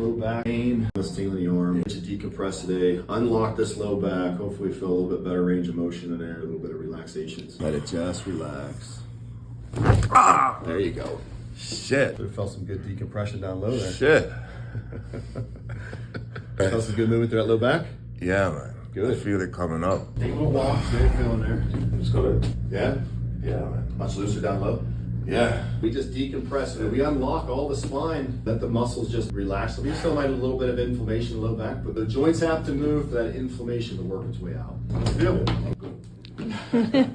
low back pain, this tingling in the arm, to decompress today, unlock this low back, hopefully feel a little bit better range of motion in there, a little bit of relaxation. Let it just relax. Ah! There you go. Shit. Should have felt some good decompression down low there. Shit. Felt some good movement through that low back? Yeah, man. Good. I feel it coming up. Take a little walk, see what you're feeling there. Just go to, Yeah? yeah, man. Much looser down low? Yeah. We just decompress, we unlock all the spine, let the muscles just relax. So we still might have a little bit of inflammation in the low back, but the joints have to move for that inflammation to work its way out. Feel it.